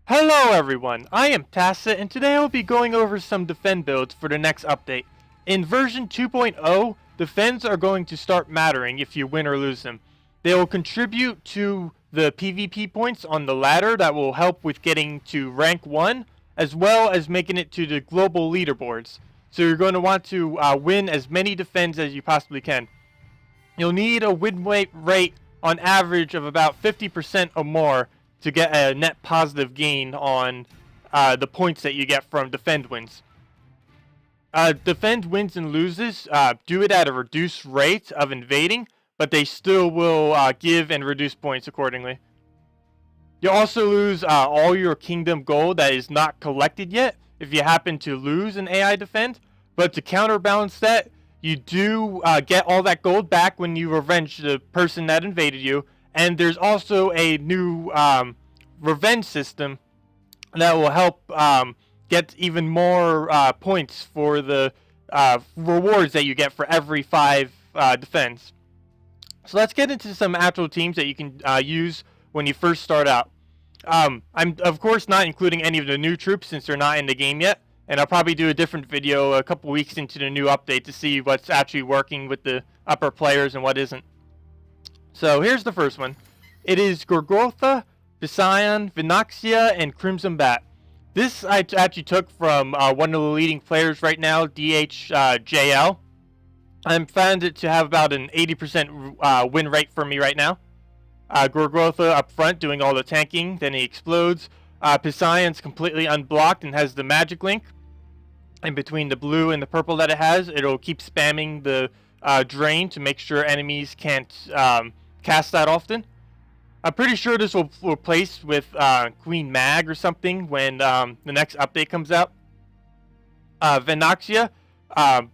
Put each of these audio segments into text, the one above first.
Hello everyone, I am Tacet, and today I will be going over some defend builds for the next update. In version 2.0, defends are going to start mattering if you win or lose them. They will contribute to the PvP points on the ladder that will help with getting to rank 1, as well as making it to the global leaderboards. So you're going to want to win as many defends as you possibly can. You'll need a win rate on average of about 50% or more to get a net positive gain on the points that you get from defend wins. Defend wins and loses do it at a reduced rate of invading, but they still will give and reduce points accordingly. You'll also lose all your kingdom gold that is not collected yet if you happen to lose an AI defend, but to counterbalance that, you do get all that gold back when you revenge the person that invaded you, and there's also a new revenge system that will help get even more points for the rewards that you get for every 5 defense. So let's get into some actual teams that you can use when you first start out. I'm of course not including any of the new troops since they're not in the game yet, and I'll probably do a different video a couple weeks into the new update to see what's actually working with the upper players and what isn't. So here's the first one. It is Gorgotha, Vision, Vinaxia, and Crimson Bat. This I actually took from one of the leading players right now, DHJL. I found it to have about an 80% win rate for me right now. Gorgotha up front doing all the tanking, then he explodes. Vision's completely unblocked and has the magic link. In between the blue and the purple that it has, it'll keep spamming the drain to make sure enemies can't cast that often. I'm pretty sure this will replace with Queen Mab or something when the next update comes out. Vinaxia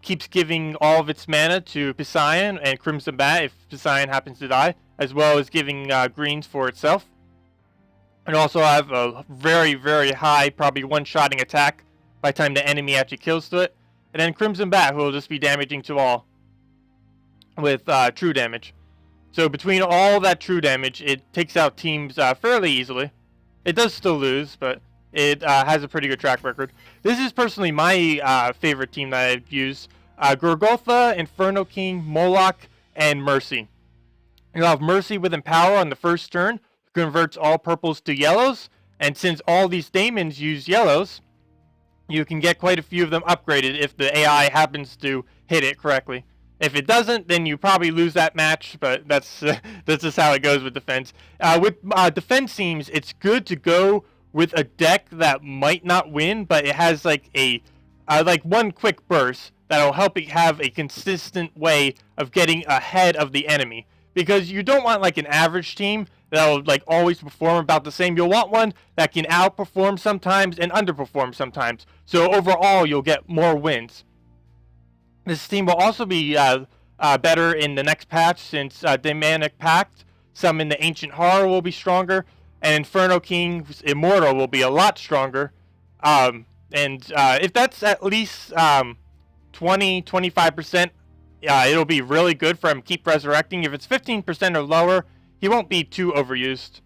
keeps giving all of its mana to Vision and Crimson Bat if Vision happens to die, as well as giving greens for itself. And also have a very, very high, probably one-shotting attack by the time the enemy actually kills to it. And then Crimson Bat, who will just be damaging to all with true damage. So between all that true damage, it takes out teams fairly easily. It does still lose, but it has a pretty good track record. This is personally my favorite team that I've used. Gorgotha, Inferno King, Moloch, and Mercy. You'll have Mercy with Empower on the first turn, converts all purples to yellows, and since all these daemons use yellows, you can get quite a few of them upgraded if the AI happens to hit it correctly. If it doesn't, then you probably lose that match, but that's just how it goes with defense. With defense teams, it's good to go with a deck that might not win, but it has like a one quick burst that'll help it have a consistent way of getting ahead of the enemy. Because you don't want like an average team that'll like always perform about the same. You'll want one that can outperform sometimes and underperform sometimes. So overall, you'll get more wins. This team will also be better in the next patch since Demonic Pact, Summon the Ancient Horror will be stronger, and Inferno King's Immortal will be a lot stronger. If that's at least 20-25%, it'll be really good for him to keep resurrecting. If it's 15% or lower, he won't be too overused.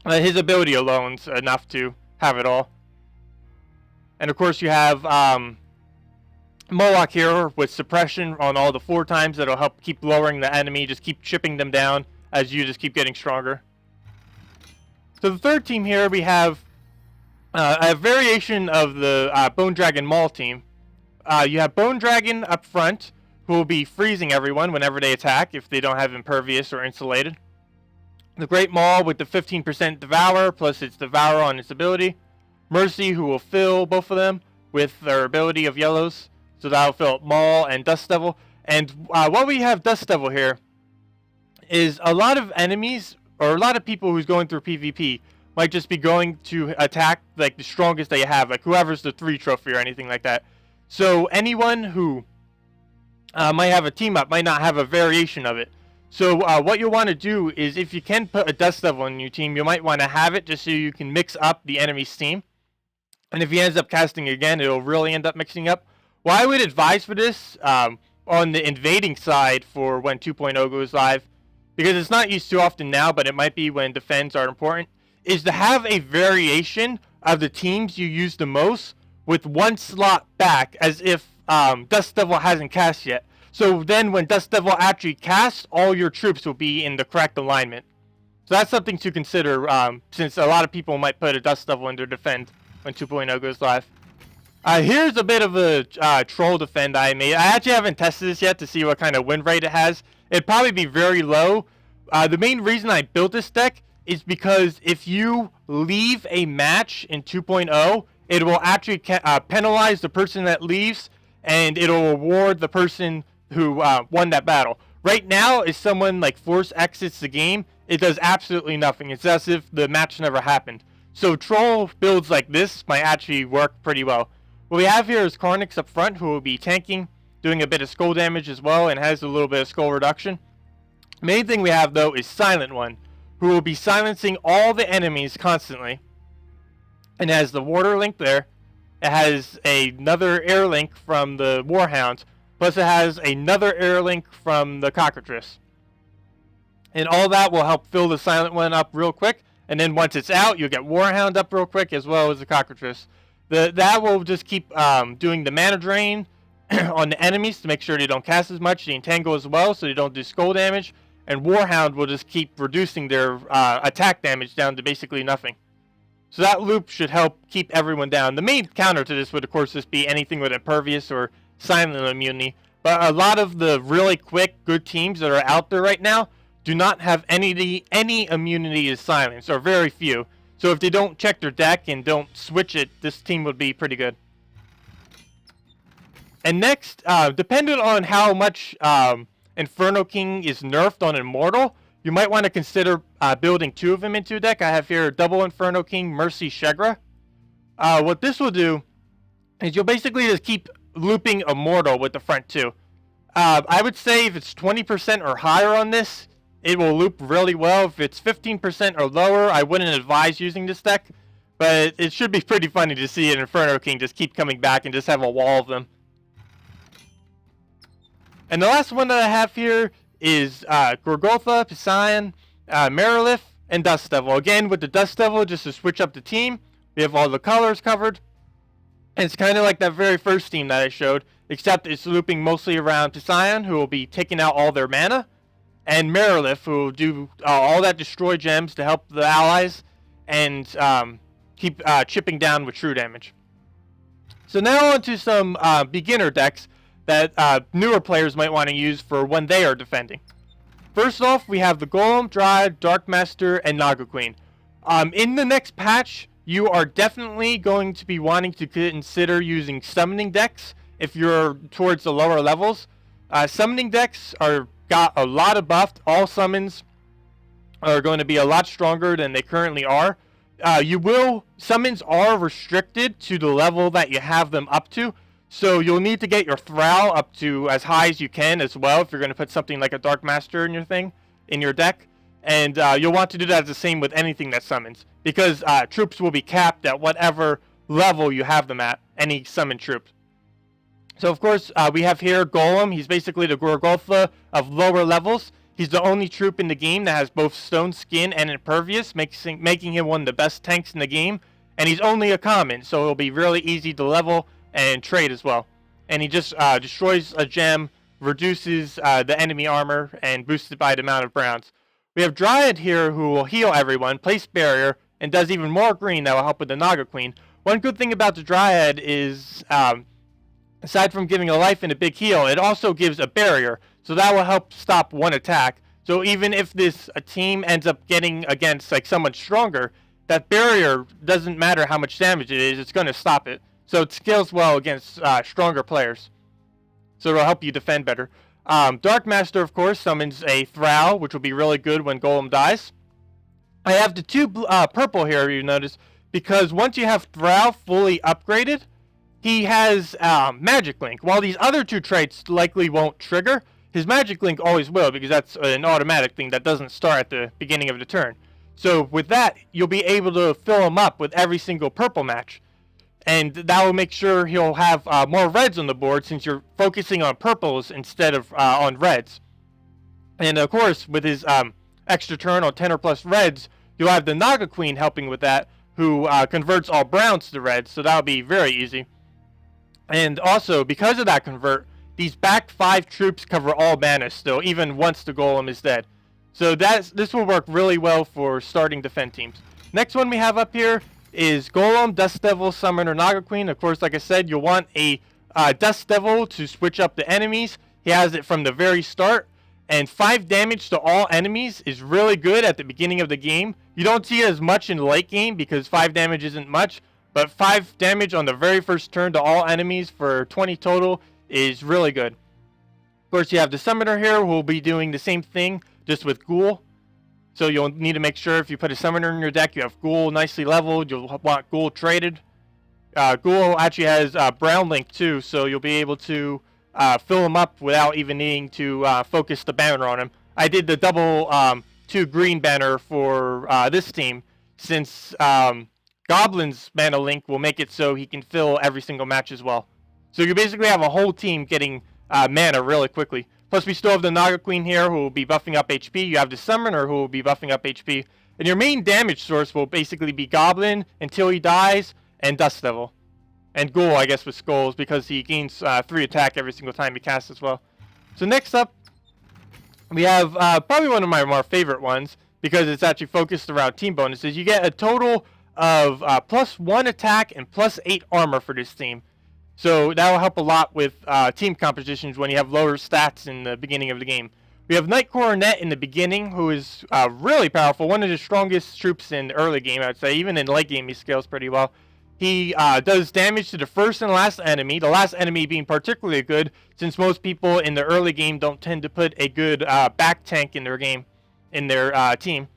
His ability alone's enough to have it all. And of course you have Moloch here with suppression on all the 4 times that'll help keep lowering the enemy, just keep chipping them down as you just keep getting stronger. So the third team here, we have a variation of the Bone Dragon Maul team. You have Bone Dragon up front, who will be freezing everyone whenever they attack if they don't have Impervious or Insulated. The Great Maul with the 15% Devour, plus its Devour on its ability. Mercy, who will fill both of them with their ability of yellows. So that'll fill up Maul and Dust Devil. And while we have Dust Devil here, is a lot of enemies, or a lot of people who's going through PvP, might just be going to attack like the strongest they have, like whoever's the 3 trophy or anything like that. So anyone who might have a team up might not have a variation of it. So what you'll want to do is, if you can put a Dust Devil in your team, you might want to have it just so you can mix up the enemy's team. And if he ends up casting again, it'll really end up mixing up. What I would advise for this, on the invading side for when 2.0 goes live, because it's not used too often now, but it might be when defends are important, is to have a variation of the teams you use the most with one slot back, as if Dust Devil hasn't cast yet. So then when Dust Devil actually casts, all your troops will be in the correct alignment. So that's something to consider, since a lot of people might put a Dust Devil in their defend when 2.0 goes live. Here's a bit of a troll defend I made. I actually haven't tested this yet to see what kind of win rate it has. It'd probably be very low. The main reason I built this deck is because if you leave a match in 2.0, it will actually penalize the person that leaves, and it'll reward the person who won that battle. Right now, if someone like force exits the game, it does absolutely nothing. It's as if the match never happened. So troll builds like this might actually work pretty well. What we have here is Karnix up front, who will be tanking, doing a bit of skull damage as well, and has a little bit of skull reduction. Main thing we have though is Silent One, who will be silencing all the enemies constantly. And has the water link there. It has another air link from the Warhound, plus it has another air link from the Cockatrice. And all that will help fill the Silent One up real quick. And then once it's out, you'll get Warhound up real quick, as well as the Cockatrice. That will just keep doing the mana drain on the enemies to make sure they don't cast as much. The Entangle as well, so they don't do skull damage. And Warhound will just keep reducing their attack damage down to basically nothing. So that loop should help keep everyone down. The main counter to this would, of course, just be anything with Impervious or Silent Immunity. But a lot of the really quick, good teams that are out there right now do not have any immunity to silence, or very few. So if they don't check their deck and don't switch it, this team would be pretty good. And next, depending on how much Inferno King is nerfed on Immortal, you might want to consider building two of them into a deck. I have here double Inferno King, Mercy Shegra. What this will do is you'll basically just keep looping Immortal with the front two. I would say if it's 20% or higher on this, it will loop really well. If it's 15% or lower, I wouldn't advise using this deck. But it should be pretty funny to see an Inferno King just keep coming back and just have a wall of them. And the last one that I have here is Gorgotha, Poseidon, Merilith, and Dust Devil. Again, with the Dust Devil, just to switch up the team, we have all the colors covered. And it's kind of like that very first team that I showed, except it's looping mostly around Poseidon, who will be taking out all their mana, and Merilith, who will do all that destroy gems to help the allies, and keep chipping down with true damage. So now on to some beginner decks that newer players might want to use for when they are defending. First off, we have the Golem, Dryad, Dark Master, and Naga Queen. In the next patch, you are definitely going to be wanting to consider using summoning decks if you're towards the lower levels. Summoning decks got a lot of buffed. All summons are going to be a lot stronger than they currently are. Summons are restricted to the level that you have them up to. So you'll need to get your Thrall up to as high as you can as well if you're going to put something like a Dark Master in your deck. And you'll want to do that the same with anything that summons, because troops will be capped at whatever level you have them at, any summon troop. So of course we have here Golem. He's basically the Gorgotha of lower levels. He's the only troop in the game that has both Stone Skin and Impervious, making him one of the best tanks in the game. And he's only a common, so it'll be really easy to level and trade as well. And he just destroys a gem, reduces the enemy armor, and boosts it by the amount of browns. We have Dryad here, who will heal everyone, place barrier, and does even more green that will help with the Naga Queen. One good thing about the Dryad is, aside from giving a life and a big heal, it also gives a barrier, so that will help stop one attack. So even if a team ends up getting against like someone stronger, that barrier doesn't matter how much damage it is, it's going to stop it. So it scales well against stronger players. So it'll help you defend better. Dark Master, of course, summons a Thrall, which will be really good when Golem dies. I have the two purple here, you notice, because once you have Thrall fully upgraded, he has Magic Link. While these other two traits likely won't trigger, his Magic Link always will, because that's an automatic thing that doesn't start at the beginning of the turn. So with that, you'll be able to fill him up with every single purple match. And that will make sure he'll have more reds on the board, since you're focusing on purples instead of on reds. And of course, with his extra turn on 10 or plus reds, you'll have the Naga Queen helping with that, who converts all browns to red, so that'll be very easy. And also, because of that convert, these back 5 troops cover all mana still, even once the golem is dead. So this will work really well for starting defend teams. Next one we have up here is Golem, Dust Devil, Summoner, Naga Queen. Of course, like I said, you'll want a Dust Devil to switch up the enemies. He has it from the very start. And 5 damage to all enemies is really good at the beginning of the game. You don't see it as much in the late game because 5 damage isn't much. But 5 damage on the very first turn to all enemies for 20 total is really good. Of course, you have the Summoner here who will be doing the same thing, just with Ghoul. So you'll need to make sure if you put a Summoner in your deck, you have Ghoul nicely leveled. You'll want Ghoul traded. Ghoul actually has Brown Link too, so you'll be able to fill him up without even needing to focus the banner on him. I did the double 2 green banner for this team, since Goblin's mana link will make it so he can fill every single match as well. So you basically have a whole team getting mana really quickly. Plus we still have the Naga Queen here who will be buffing up HP. You have the Summoner who will be buffing up HP. And your main damage source will basically be Goblin until he dies, and Dust Devil. And Ghoul, I guess, with Skulls, because he gains 3 attack every single time he casts as well. So next up, we have probably one of my more favorite ones, because it's actually focused around team bonuses. You get a total of +1 attack and +8 armor for this team. So that will help a lot with team compositions when you have lower stats in the beginning of the game. We have Knight Coronet in the beginning, who is really powerful. One of the strongest troops in the early game, I'd say. Even in late game, he scales pretty well. He does damage to the first and last enemy. The last enemy being particularly good, since most people in the early game don't tend to put a good back tank in their game, in their team.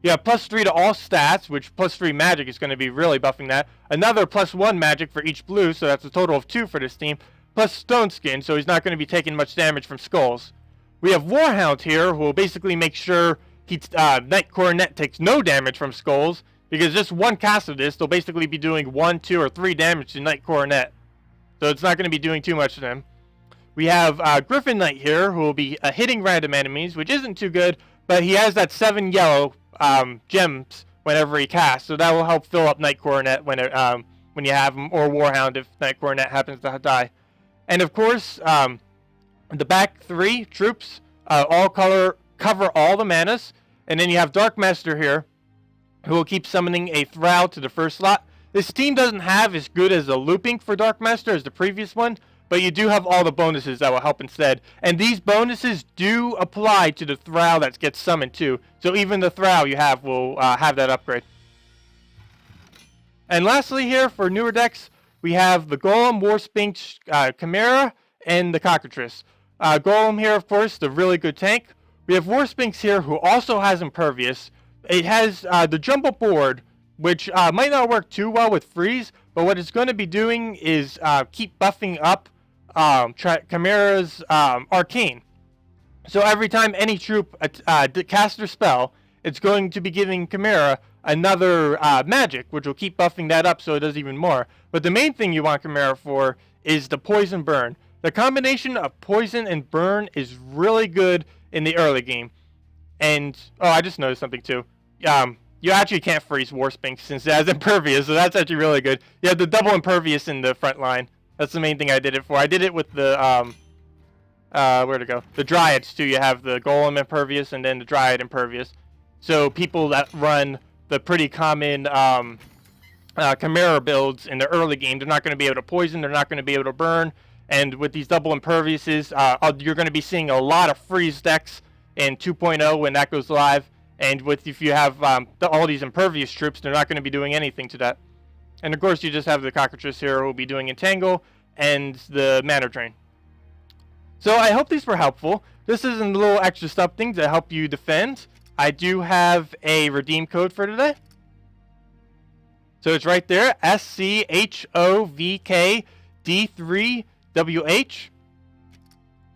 You have +3 to all stats, which +3 magic is going to be really buffing that. Another +1 magic for each blue, so that's a total of 2 for this team. Plus Stone Skin, so he's not going to be taking much damage from Skulls. We have Warhound here, who will basically make sure Knight Coronet takes no damage from Skulls, because just one cast of this, they'll basically be doing 1, 2, or 3 damage to Knight Coronet. So it's not going to be doing too much to them. We have Griffin Knight here, who will be hitting random enemies, which isn't too good, but he has that 7 yellow gems whenever he casts, so that will help fill up Knight Coronet when you have him, or Warhound if Knight Coronet happens to die. And of course, the back 3 troops all cover all the manas, and then you have Dark Master here, who will keep summoning a Thrall to the first slot. This team doesn't have as good as a looping for Dark Master as the previous one, but you do have all the bonuses that will help instead. And these bonuses do apply to the Thrall that gets summoned too. So even the Thrall you have will have that upgrade. And lastly here, for newer decks, we have the Golem, Warspinx, Chimera, and the Cockatrice. Golem here, of course, the really good tank. We have Warspinx here, who also has Impervious. It has the Jumbo Board, which might not work too well with Freeze, but what it's going to be doing is keep buffing up Chimera's Arcane. So every time any troop casts their spell, it's going to be giving Chimera another magic, which will keep buffing that up so it does even more. But the main thing you want Chimera for is the Poison Burn. The combination of Poison and Burn is really good in the early game. And, oh, I just noticed something too. You actually can't freeze Warspinx since it has Impervious, so that's actually really good. You have the double Impervious in the front line. That's the main thing I did it for. I did it with the, where'd it go? The Dryads too. You have the Golem Impervious and then the Dryad Impervious. So people that run the pretty common Chimera builds in the early game, they're not going to be able to poison, they're not going to be able to burn. And with these double Imperviouses, you're going to be seeing a lot of freeze decks in 2.0 when that goes live. And if you have all these Impervious troops, they're not going to be doing anything to that. And of course, you just have the Cockatrice here who will be doing Entangle and the Mana Drain. So I hope these were helpful. This is a little extra something to help you defend. I do have a redeem code for today. So it's right there, SCHOVKD3WH.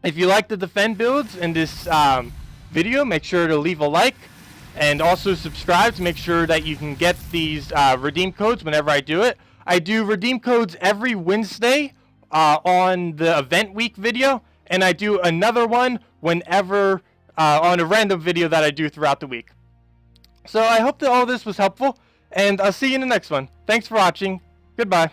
If you like the defend builds in this video, make sure to leave a like. And also subscribe to make sure that you can get these redeem codes whenever I do it. I do redeem codes every Wednesday on the event week video. And I do another one whenever on a random video that I do throughout the week. So I hope that all this was helpful, and I'll see you in the next one. Thanks for watching. Goodbye.